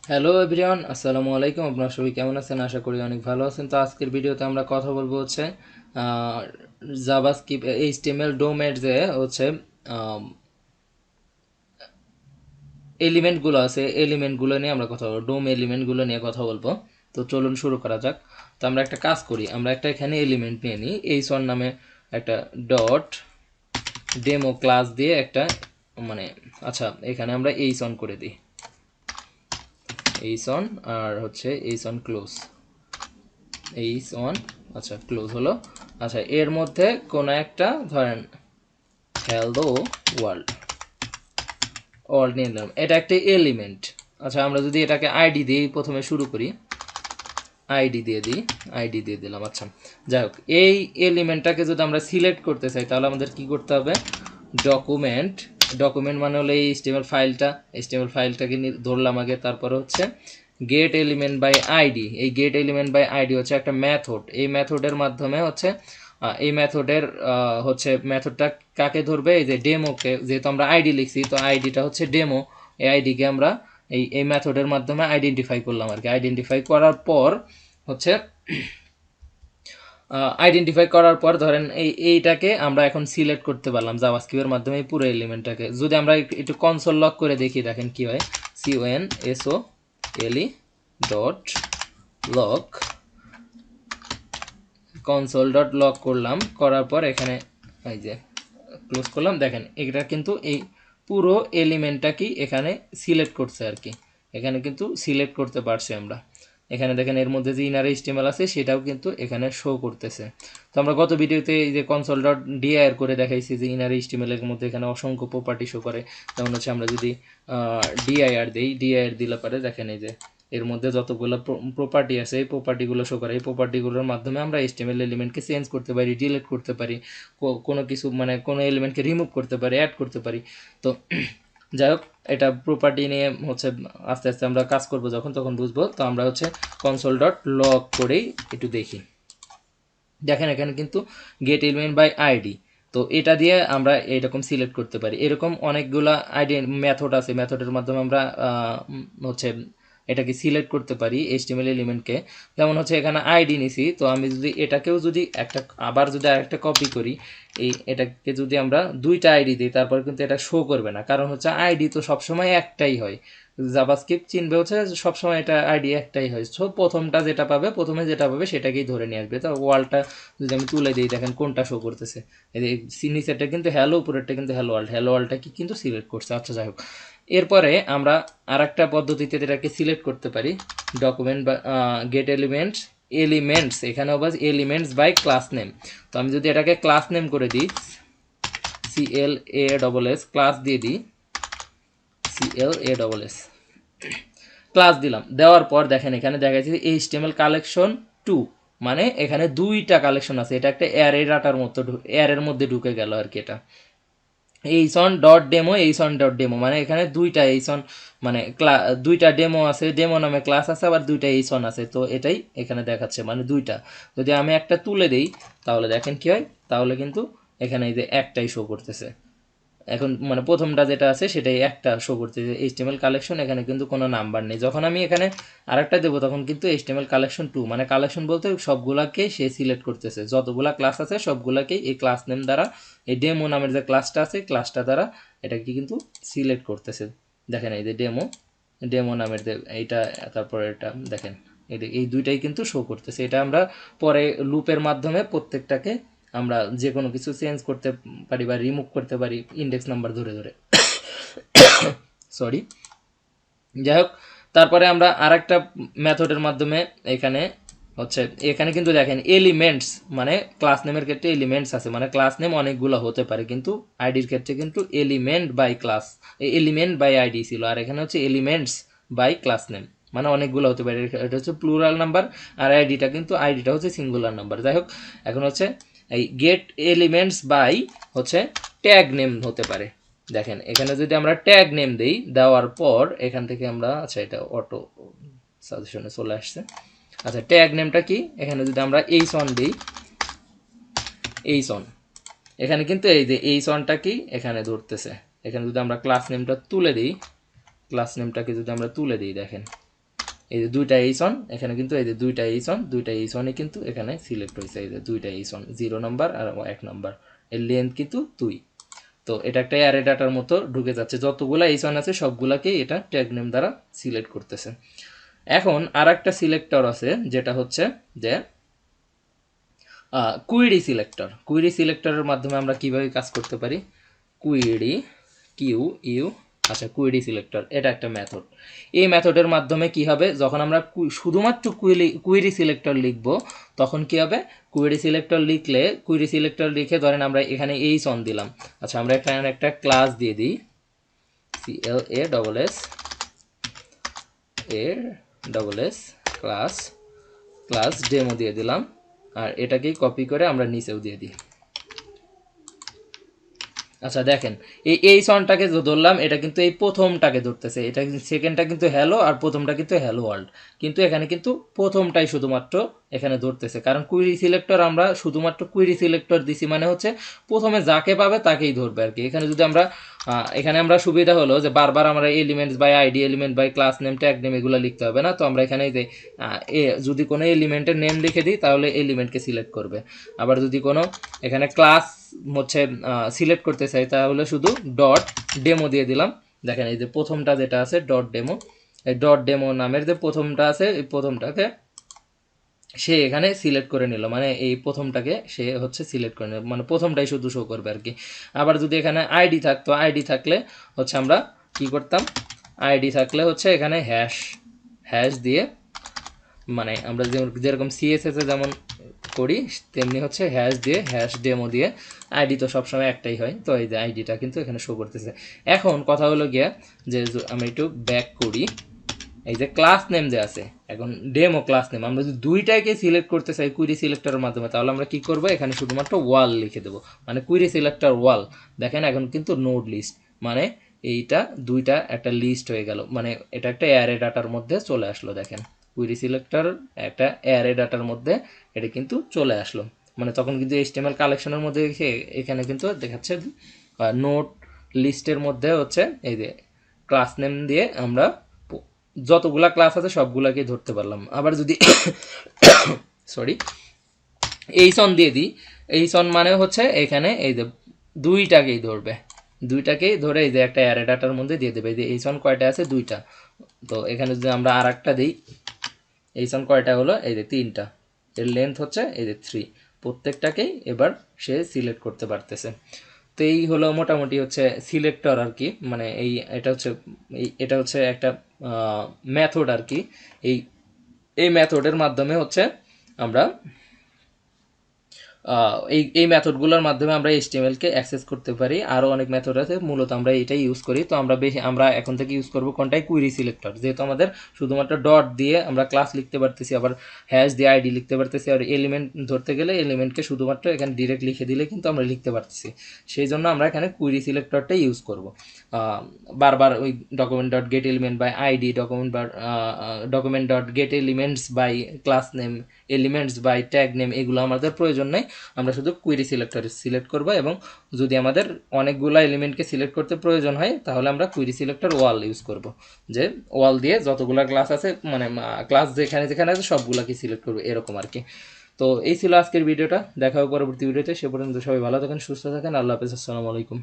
Hello everyone, আসসালামু আলাইকুম। আপনারা সবাই কেমন আছেন? আশা করি অনেক ভালো আছেন। তো আজকের ভিডিওতে আমরা কথা বলবো হচ্ছে জাভাস্ক্রিপ্ট এইচটিএমএল ডোমের যে হচ্ছে এলিমেন্টগুলো আছে, এলিমেন্টগুলো নিয়ে আমরা কথা বলবো, ডোম এলিমেন্টগুলো নিয়ে কথা বলবো। তো চলুন শুরু করা যাক। তো আমরা একটা কাজ করি, আমরা একটা এখানে এলিমেন্ট নিয়ে নিই, এইচ ওয়ান নামে একটা ডট ডেমো ক্লাস দিয়ে একটা মানে আচ্ছা এখানে আমরা এইচ অন করে দিই, এইচ অন আর হচ্ছে H on close, H on আচ্ছা ক্লোজ হলো। আচ্ছা এর মধ্যে কোনো একটা ধরেন হ্যালো ওয়ার্ল্ড ওয়ার্ল্ড নিয়ে নিলাম, এটা একটা এলিমেন্ট। আচ্ছা আমরা যদি এটাকে আইডি দিয়ে প্রথমে শুরু করি, আইডি দিয়ে দিই, আইডি দিয়ে দিলাম। আচ্ছা যাই হোক, এই এলিমেন্টটাকে যদি আমরা সিলেক্ট করতে চাই তাহলে আমাদের কি করতে হবে? ডকুমেন্ট, ডকুমেন্ট মানে হলো এই এইচটিএমএল ফাইলটা, এইচটিএমএল ফাইলটাকে ধরলাম আগে, তারপরে হচ্ছে গেট এলিমেন্ট বাই আইডি। এই গেট এলিমেন্ট বাই আইডি হচ্ছে একটা মেথড, এই মেথডের মাধ্যমে হচ্ছে এই মেথডের হচ্ছে মেথডটা কাকে ধরবে? এই যে ডেমোকে, যেহেতু আমরা আইডি লিখছি তো আইডিটা হচ্ছে ডেমো, এই আইডিকে আমরা এই মেথডের মাধ্যমে আইডেন্টিফাই করলাম আর কি। আইডেন্টিফাই করার পর হচ্ছে আইডেন্টিফাই করার পর ধরেন এইটাকে আমরা এখন সিলেক্ট করতে পারলাম জাভাস্ক্রিপ্টের মাধ্যমে এই পুরো এলিমেন্টটাকে। যদি আমরা একটু কনসোল লক করে দেখি, দেখেন কি হয়। CONSOLE dot lock, console dot lock করলাম, করার পর এখানে এই যে ক্লোজ করলাম, দেখেন এটা কিন্তু এই পুরো এলিমেন্টটা কি এখানে সিলেক্ট করছে আর কি, এখানে কিন্তু সিলেক্ট করতে পারছি আমরা। এখানে দেখেন এর মধ্যে যে ইনার এইচটিএমএল আছে সেটাও কিন্তু এখানে শো করতেছে। তো আমরা গত ভিডিওতে এই যে কনসোল ডট ডিআইআর করে দেখাইছি যে ইনার এইচটিএমএল এর মধ্যে এখানে অসংখ্য প্রপার্টি শো করে। যেমন হচ্ছে আমরা যদি ডিআইআর দিই, ডিআইআর দিলে পারে দেখেন এই যে এর মধ্যে যতগুলো প্রপার্টি আছে এই প্রপার্টিগুলো শো করে। এই প্রপার্টিগুলোর মাধ্যমে আমরা এইচটিএমএল এলিমেন্টকে চেঞ্জ করতে পারি, ডিলিট করতে পারি, কোনো কিছু মানে কোনো এলিমেন্টকে রিমুভ করতে পারি, অ্যাড করতে পারি। তো যাই হোক, এটা প্রপার্টি নিয়ে হচ্ছে আস্তে আস্তে আমরা কাজ করব যখন, তখন বুঝবো। তো আমরা হচ্ছে কনসোল ডট লগ করেই একটু দেখি, দেখেন এখানে কিন্তু গেট এলিমেন্ট বাই আইডি, তো এটা দিয়ে আমরা এরকম সিলেক্ট করতে পারি। এরকম অনেকগুলা আইডি মেথড আছে, মেথডের মাধ্যমে আমরা হচ্ছে এটাকে সিলেক্ট করতে পারি এইচটিএমএল এলিমেন্টকে। যেমন হচ্ছে এখানে আইডি নিছি, তো আমি যদি এটাকেও যদি একটা আবার যদি আরেকটা কপি করি, এটাকে যদি আমরা দুইটা আইডি দিই তারপর কিন্তু এটা শো করবে না, কারণ হচ্ছে আইডি তো সবসময় একটাই হয়। জাভাস্ক্রিপ্ট চিনবে হচ্ছে সবসময় এটা আইডি একটাই হয়। সো প্রথমটা যেটা পাবে, প্রথমে যেটা পাবে সেটাকেই ধরে নিয়ে আসবে। তো ওয়ার্ল্ডটা যদি আমি তুলে দিই, দেখেন কোনটা শো করতেছে, এই নিচেরটা কিন্তু হ্যালো, উপরেরটা কিন্তু হ্যালো ওয়ার্ল্ড, হ্যালো ওয়ার্ল্ডটা কি কিন্তু সিলেক্ট করছে। আচ্ছা যাই হোক, এরপরে আমরা আরেকটা পদ্ধতিতে এটাকে সিলেক্ট করতে পারি, ডকুমেন্ট বা গেট এলিমেন্টস, এলিমেন্টস এখানে বাস এলিমেন্টস বাই ক্লাস নেম। তো আমি যদি এটাকে ক্লাস নেম করে দিই, CLASS ক্লাস দিয়ে দিই, CLASS ক্লাস দিলাম, দেওয়ার পর দেখেন এখানে দেখা যাচ্ছে এইচটিএমএল কালেকশন 2, মানে এখানে দুইটা কালেকশন আছে। এটা একটা অ্যারে ডাটার মতো, অ্যারের মধ্যে ঢুকে গেল আর কি। এটা এইচন ডট ডেমো, এইচন ডট ডেমো মানে এখানে দুইটা এইচন মানে দুইটা ডেমো আছে, ডেমো নামে ক্লাস আছে, আবার দুইটা এইচন আছে। তো এটাই এখানে দেখাচ্ছে মানে দুইটা। যদি আমি একটা তুলে দেই তাহলে দেখেন কি হয়, তাহলে কিন্তু এখানে এই যে একটাই শো করতেছে। এখন মানে প্রথমটা যেটা আছে সেটাই একটা শো করতেছে এইচটিএমএল কালেকশন, এখানে কিন্তু কোনো নাম্বার নেই। যখন আমি এখানে আরেকটা দেবো তখন কিন্তু এইচটিএমএল কালেকশন 2, মানে কালেকশন বলতে সবগুলাকেই সে সিলেক্ট করতেছে, যতগুলা ক্লাস আছে সবগুলাকেই এই ক্লাস নেম দ্বারা, এই ডেমো নামের যে ক্লাসটা আছে ক্লাসটা দ্বারা এটাকে কিন্তু সিলেক্ট করতেছে। দেখেন এই যে ডেমো, ডেমো নামের যে এইটা, তারপরে এটা দেখেন এই দুইটাই কিন্তু শো করতেছে। এটা আমরা পরে লুপের মাধ্যমে প্রত্যেকটাকে আমরা যে কোনো কিছু চেঞ্জ করতে পারি বা রিমুভ করতে পারি ইন্ডেক্স নাম্বার ধরে ধরে। সরি, যাই হোক, তারপরে আমরা আরেকটা মেথডের মাধ্যমে এখানে হচ্ছে এখানে কিন্তু দেখেন এলিমেন্টস মানে ক্লাস নেমের ক্ষেত্রে এলিমেন্টস আছে, মানে ক্লাস নেম অনেকগুলো হতে পারে, কিন্তু আইডির ক্ষেত্রে কিন্তু element by class, element by ID ছিল, আর এখানে হচ্ছে এলিমেন্টস বাই ক্লাস নেম মানে অনেকগুলো হতে পারে। এটা হচ্ছে প্লুরাল নাম্বার, আর আইডিটা হচ্ছে সিঙ্গুলার নাম্বার। যাই হোক, এখন হচ্ছে এই গেট এলিমেন্টস বাই হচ্ছে ট্যাগ নেম হতে পারে। দেখেন এখানে যদি আমরা ট্যাগ নেম দেই, দেওয়ার পর এখান থেকে আমরা আচ্ছা এটা অটো সাজেশনে চলে আসছে। আচ্ছা ট্যাগ নেমটা কি, এখানে যদি আমরা এইচ1 দিই, এইচ1 এখানে কিন্তু এই যে এইচ1টা কি এখানে ধরতেছে। এখানে যদি আমরা ক্লাস নেমটা তুলে দিই, ক্লাস নেমটাকে যদি আমরা তুলে দিই দেখেন এই যে দুইটা এইচ অন এখানে কিন্তু এই যে দুইটা এইচ অনই কিন্তু এখানে সিলেক্ট হয়েছে, এই যে দুইটা এইচ অন 0 নাম্বার আর 1 নাম্বার, এর লেন্থ কিন্তু 2। তো এটা একটা অ্যারে ডাটার মতো ঢুকে যাচ্ছে, যতগুলা এইচ অন আছে সবগুলাকেই এটা ট্যাগ নেম দ্বারা সিলেক্ট করতেছে। এখন আর একটা সিলেক্টর আছে যেটা হচ্ছে যে কুইরি সিলেক্টরের মাধ্যমে আমরা কিভাবে কাজ করতে পারি। কুইরি কুইরি সিলেক্টর এটা একটা মেথড। এই মেথডের মাধ্যমে কি হবে, যখন আমরা শুধুমাত্র কুইরি সিলেক্টর লিখব তখন কি হবে, কুইরি সিলেক্টর লিখে ধরেন আমরা এখানে এইচ অন দিলাম। আচ্ছা আমরা এখানে একটা ক্লাস দিয়ে দিই, CLASS ক্লাস ডেমো দিয়ে দিলাম, আর এটাকেই কপি করে আমরা নিচেও দিয়ে দিই। আচ্ছা দেখেন এই সনটাকে ধরলাম, এটা কিন্তু এই প্রথমটাকে ধরতেছে, এটা সেকেন্ডটা কিন্তু হ্যালো আর প্রথমটা কিন্তু হ্যালো ওয়ার্ল্ড, কিন্তু এখানে কিন্তু প্রথমটাই শুধুমাত্র এখানে ধরতেছে, কারণ কুইরি সিলেক্টর আমরা শুধুমাত্র কুইরি সিলেক্টর দিছি মানে হচ্ছে প্রথমে যাকে পাবে তাকেই ধরবে আর কি। এখানে যদি আমরা এখানে আমরা সুবিধা হলো যে বারবার আমরা elements by ID, element by class name, tag name এগুলো লিখতে হবে না। তো আমরা এখানে যে যদি কোনো এলিমেন্টের নেম লিখে দিই তাহলে এলিমেন্টকে সিলেক্ট করবে। আবার যদি কোনো এখানে ক্লাস হচ্ছে সিলেক্ট করতে চাই তাহলে শুধু ডট ডেমো দিয়ে দিলাম। দেখেন এই যে প্রথমটা যেটা আছে ডট ডেমো, এই ডট ডেমো নামের যে প্রথমটা আছে এই প্রথমটাকে সে এখানে সিলেক্ট করে নিল, মানে এই প্রথমটাকে সে হচ্ছে সিলেক্ট করে নিল, মানে প্রথমটাই শুধু শো করবে আর কি। আবার যদি এখানে আইডি থাকতো, আইডি থাকলে হচ্ছে আমরা কি করতাম, আইডি থাকলে হচ্ছে এখানে হ্যাশ দিয়ে, মানে আমরা যেরকম সিএসএস এ যেমন করি তেমনি হচ্ছে হ্যাশ ডেমো দিয়ে, আইডি তো সবসময় একটাই হয়, তো এই যে আইডিটা কিন্তু এখানে শো করতেছে। এখন কথা হলো গিয়া যে আমি একটু ব্যাক করি, এই যে ক্লাস নেম যে আছে এখন ডেমো ক্লাস নেম, আমরা যদি দুইটাকে সিলেক্ট করতে চাই কুইরি সিলেক্টরের মাধ্যমে তাহলে আমরা কি করব, এখানে শুধুমাত্র ওয়াল লিখে দেবো, মানে কুইরি সিলেক্টর ওয়াল। দেখেন এখন কিন্তু নোড লিস্ট, মানে এইটা দুইটা একটা লিস্ট হয়ে গেল, মানে এটা একটা অ্যারে ডাটার মধ্যে চলে আসলো। দেখেন কুইরি সিলেক্টর একটা অ্যারে ডাটার মধ্যে এটা কিন্তু চলে আসলো, মানে তখন কিন্তু HTML কালেকশনের মধ্যে এখানে কিন্তু দেখাচ্ছে নোট লিস্টের মধ্যে হচ্ছে এই যে ক্লাস নেম দিয়ে আমরা যতগুলা ক্লাস আছে সবগুলাকে ধরতে পারলাম। আবার যদি সরি এইসন দিয়ে দিই, এইসন মানে হচ্ছে এখানে এই যে দুইটাকেই ধরবে, দুইটাকেই ধরে এই যে একটা অ্যারে ডাটার মধ্যে দিয়ে দেবে। এই যে এইসন কয়টা আছে, দুইটা। তো এখানে যদি আমরা আর একটা দিই, এইসন কয়টা হলো, এই যে তিনটা, এর লেন্থ হচ্ছে এই যে 3, প্রত্যেকটাকেই এবার সে সিলেক্ট করতে পারতেছে। তো এই হলো মোটামুটি হচ্ছে সিলেক্টর আর কি, মানে এটা হচ্ছে একটা মেথড আর কি। এই মেথডের মাধ্যমে হচ্ছে আমরা এই মেথডগুলোর মাধ্যমে আমরা HTML-কে অ্যাক্সেস করতে পারি। আরও অনেক মেথড আছে, মূলত আমরা এটাই ইউজ করি। তো আমরা এখন থেকে ইউজ করব কোনটাই, কুইরি সিলেক্টর, যেহেতু আমাদের শুধুমাত্র ডট দিয়ে আমরা ক্লাস লিখতে পারতেছি, আবার হ্যাশ দিয়ে আইডি লিখতে পারতেছি, আর এলিমেন্ট ধরতে গেলে এলিমেন্টকে শুধুমাত্র এখানে ডিরেক্ট লিখে দিলে কিন্তু আমরা লিখতে পারতেছি। সেই জন্য আমরা এখানে কুইরি সিলেক্টরটাই ইউজ করব। বারবার ওই document dot get element by ID, document dot get elements by class name, elements by tag name, এগুলো আমাদের প্রয়োজন নেই। আমরা শুধু কুইরি সিলেক্টর সিলেক্ট করব, এবং যদি আমাদের অনেকগুলো এলিমেন্টকে সিলেক্ট করতে প্রয়োজন হয় তাহলে আমরা কুইরি সিলেক্টর ওয়াল ইউজ করব, যে ওয়াল দিয়ে যতগুলো ক্লাস আছে, মানে ক্লাস যেখানে যেখানে আছে সবগুলোকে সিলেক্ট করবো, এরকম আর কি। তো এই ছিল আজকের ভিডিওটা, দেখা হবে পরবর্তী ভিডিওতে। সে পর্যন্ত সবাই ভালো থাকেন, সুস্থ থাকেন, আল্লাহ হাফেজ, আসসালামু আলাইকুম।